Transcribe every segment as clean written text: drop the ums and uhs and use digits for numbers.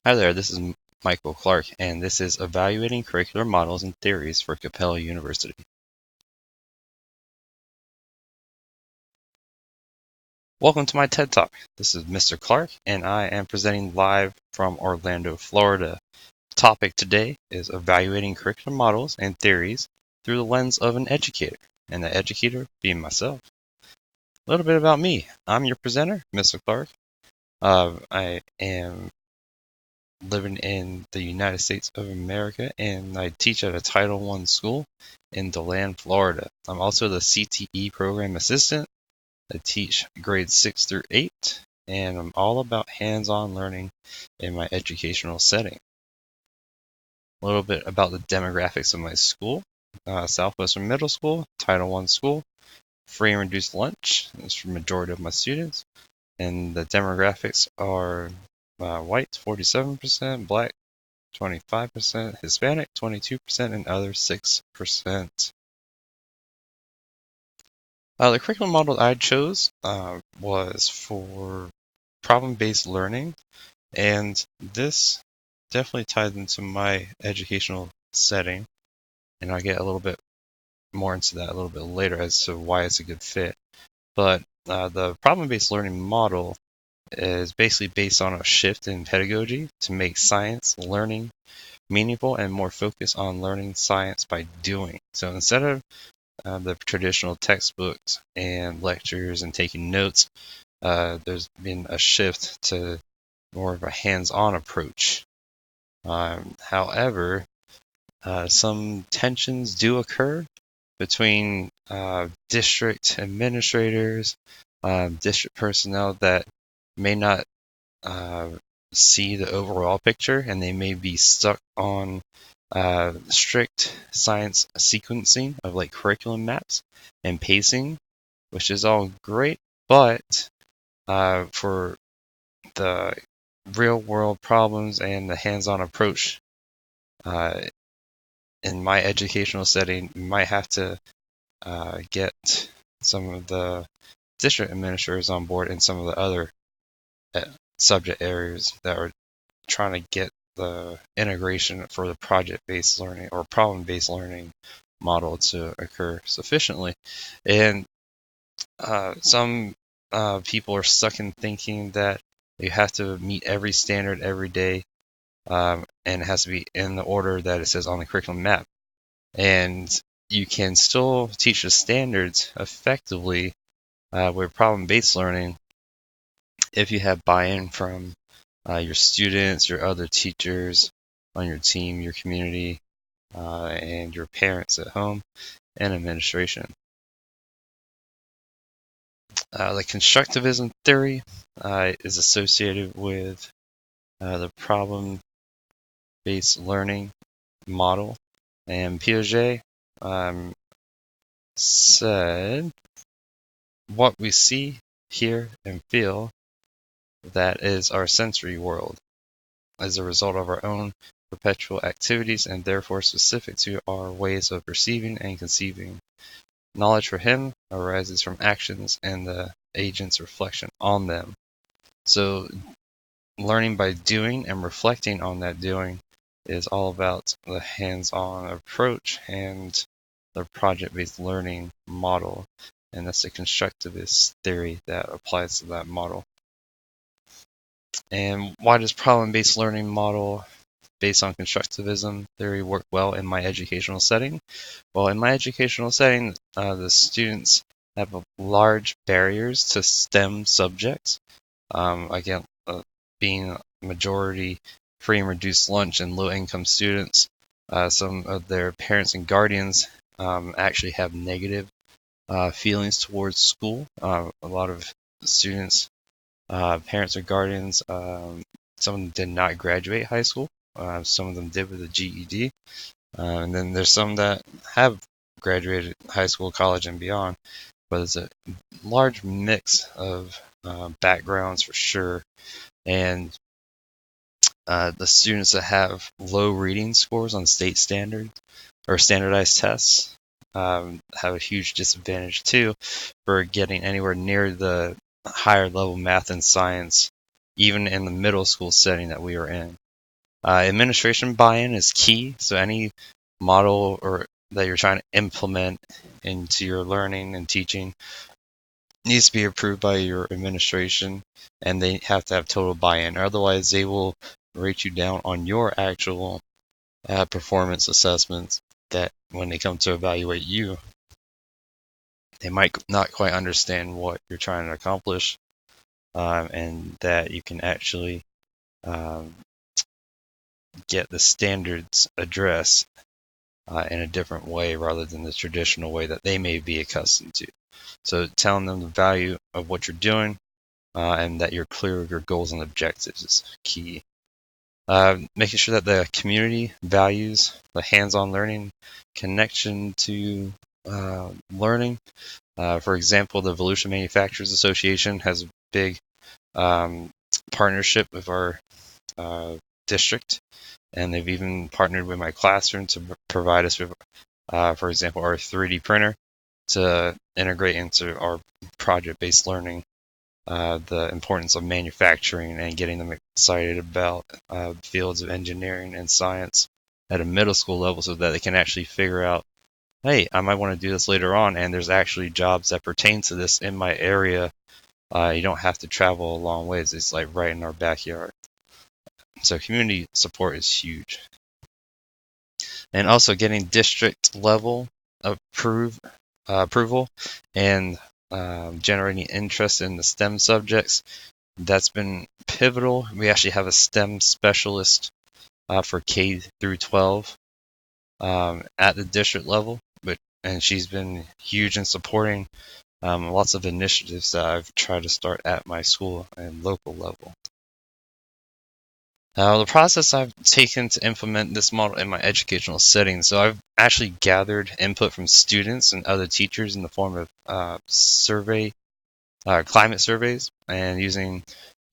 Hi there, this is Michael Clark, and this is Evaluating Curricular Models and Theories for Capella University. Welcome to my TED Talk. This is Mr. Clark, and I am presenting live from Orlando, Florida. The topic today is evaluating curricular models and theories through the lens of an educator, and the educator being myself. A little bit about me. I'm your presenter, Mr. Clark. I am living in the United States of America, and I teach at a Title I school in DeLand, Florida. I'm also the CTE program assistant. I teach grades 6 through 8, and I'm all about hands-on learning in my educational setting. A little bit about the demographics of my school. Southwestern Middle School, Title I school, free and reduced lunch. That's for the majority of my students. And the demographics are white 47%, black 25%, Hispanic 22%, and other 6%. The curriculum model I chose was for problem-based learning, and this definitely ties into my educational setting, and I'll get a little bit more into that a little bit later as to why it's a good fit. But the problem-based learning model is basically based on a shift in pedagogy to make science learning meaningful and more focused on learning science by doing. So instead of the traditional textbooks and lectures and taking notes, there's been a shift to more of a hands-on approach. However, some tensions do occur between district administrators, district personnel that may not see the overall picture, and they may be stuck on strict science sequencing of like curriculum maps and pacing, which is all great, but for the real world problems and the hands-on approach in my educational setting, you might have to get some of the district administrators on board and some of the other subject areas that are trying to get the integration for the project-based learning or problem-based learning model to occur sufficiently. And some people are stuck in thinking that you have to meet every standard every day, and it has to be in the order that it says on the curriculum map. And you can still teach the standards effectively with problem-based learning if you have buy-in from your students, your other teachers on your team, your community, and your parents at home, and administration. The constructivism theory is associated with the problem-based learning model, and Piaget said, what we see, hear, and feel, that is our sensory world, as a result of our own perpetual activities and therefore specific to our ways of perceiving and conceiving. Knowledge for him arises from actions and the agent's reflection on them. So learning by doing and reflecting on that doing is all about the hands-on approach and the project-based learning model, and that's the constructivist theory that applies to that model. And why does problem-based learning model based on constructivism theory work well in my educational setting? Well, in my educational setting, the students have large barriers to STEM subjects. Again, being majority free and reduced lunch and low-income students, some of their parents and guardians actually have negative feelings towards school. A lot of students, parents or guardians, some of them did not graduate high school. Some of them did with a GED. And then there's some that have graduated high school, college, and beyond. But it's a large mix of backgrounds for sure. And the students that have low reading scores on state standard or standardized tests have a huge disadvantage too for getting anywhere near the higher level math and science, even in the middle school setting that we are in. Administration buy-in is key. So any model or that you're trying to implement into your learning and teaching needs to be approved by your administration, and they have to have total buy-in. Otherwise, they will rate you down on your actual performance assessments. That when they come to evaluate you, they might not quite understand what you're trying to accomplish, and that you can actually um, get the standards addressed in a different way rather than the traditional way that they may be accustomed to. So telling them the value of what you're doing and that you're clear of your goals and objectives is key. Making sure that the community values the hands-on learning connection to learning. For example, the Volusia Manufacturers Association has a big partnership with our district, and they've even partnered with my classroom to provide us with, for example, our 3D printer to integrate into our project-based learning. The importance of manufacturing and getting them excited about fields of engineering and science at a middle school level so that they can actually figure out, hey, I might want to do this later on, and there's actually jobs that pertain to this in my area. You don't have to travel a long ways. It's like right in our backyard. So community support is huge. And also getting district level approval and generating interest in the STEM subjects. That's been pivotal. We actually have a STEM specialist for K through 12 at the district level, and she's been huge in supporting lots of initiatives that I've tried to start at my school and local level. The process I've taken to implement this model in my educational setting. So I've actually gathered input from students and other teachers in the form of climate surveys, and using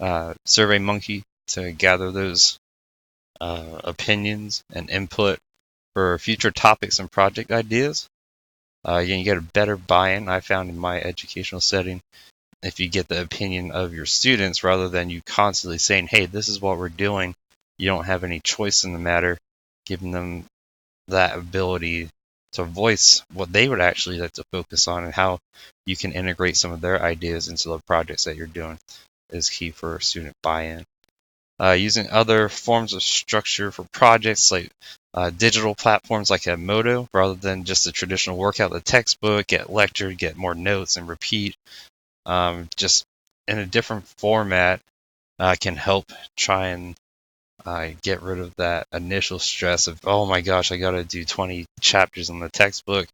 SurveyMonkey to gather those opinions and input for future topics and project ideas. You get a better buy-in, I found, in my educational setting if you get the opinion of your students rather than you constantly saying, hey, this is what we're doing. You don't have any choice in the matter, giving them that ability to voice what they would actually like to focus on and how you can integrate some of their ideas into the projects that you're doing is key for student buy-in. Using other forms of structure for projects like digital platforms like Edmodo rather than just the traditional work out the textbook, get lectured, get more notes, and repeat. Just in a different format can help try and get rid of that initial stress of, oh my gosh, I got to do 20 chapters in the textbook.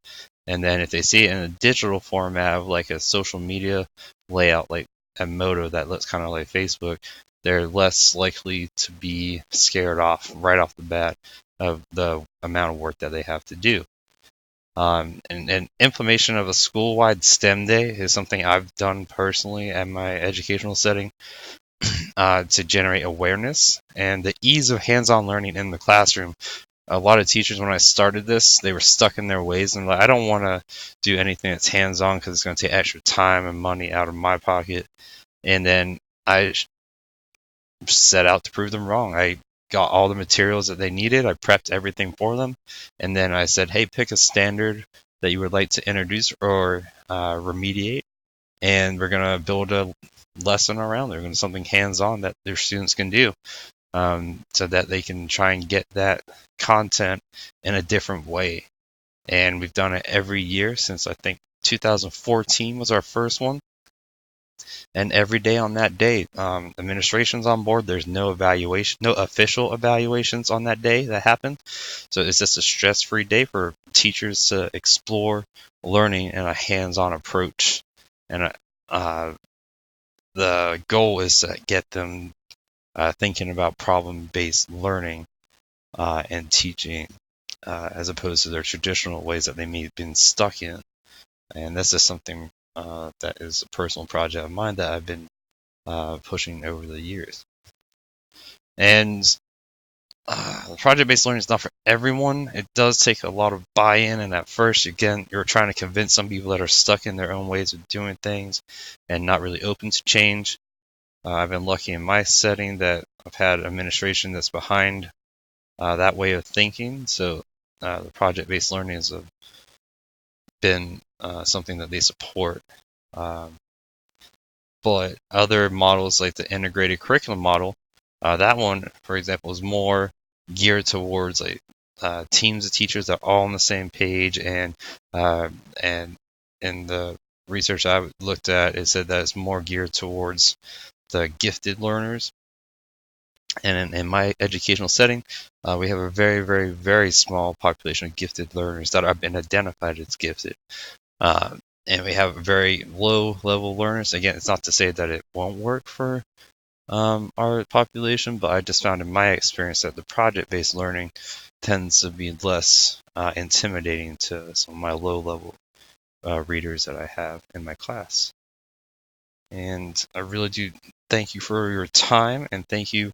And then if they see it in a digital format of like a social media layout like Edmodo that looks kind of like Facebook, they're less likely to be scared off right off the bat of the amount of work that they have to do. And implementation of a school-wide STEM day is something I've done personally at my educational setting to generate awareness and the ease of hands-on learning in the classroom. A lot of teachers, when I started this, they were stuck in their ways and like, I don't want to do anything that's hands-on because it's going to take extra time and money out of my pocket. And then I set out to prove them wrong. I got all the materials that they needed. I prepped everything for them. And then I said, hey, pick a standard that you would like to introduce or remediate. And we're going to build a lesson around it. We're going to do something hands-on that their students can do so that they can try and get that content in a different way. And we've done it every year since I think 2014 was our first one. And every day on that day, administration's on board. There's no official evaluations on that day that happen. So it's just a stress-free day for teachers to explore learning in a hands-on approach. And the goal is to get them thinking about problem-based learning and teaching as opposed to their traditional ways that they may have been stuck in. And this is something that is a personal project of mine that I've been pushing over the years. And project-based learning is not for everyone. It does take a lot of buy-in, and at first, again, you're trying to convince some people that are stuck in their own ways of doing things and not really open to change. I've been lucky in my setting that I've had administration that's behind that way of thinking. So the project-based learning has been something that they support. But other models like the integrated curriculum model, that one, for example, is more geared towards like teams of teachers that are all on the same page, and in the research I looked at, it said that it's more geared towards the gifted learners. And in my educational setting, we have a very, very, very small population of gifted learners that have been identified as gifted. And we have very low level learners. Again, it's not to say that it won't work for our population, but I just found in my experience that the project-based learning tends to be less intimidating to some of my low level readers that I have in my class. And I really do thank you for your time, and thank you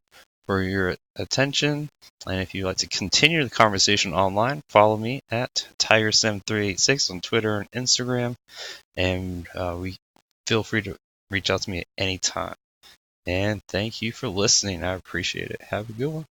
for your attention. And if you'd like to continue the conversation online, follow me at Tiger7386 on Twitter and Instagram. And we feel free to reach out to me at any time. And thank you for listening. I appreciate it. Have a good one.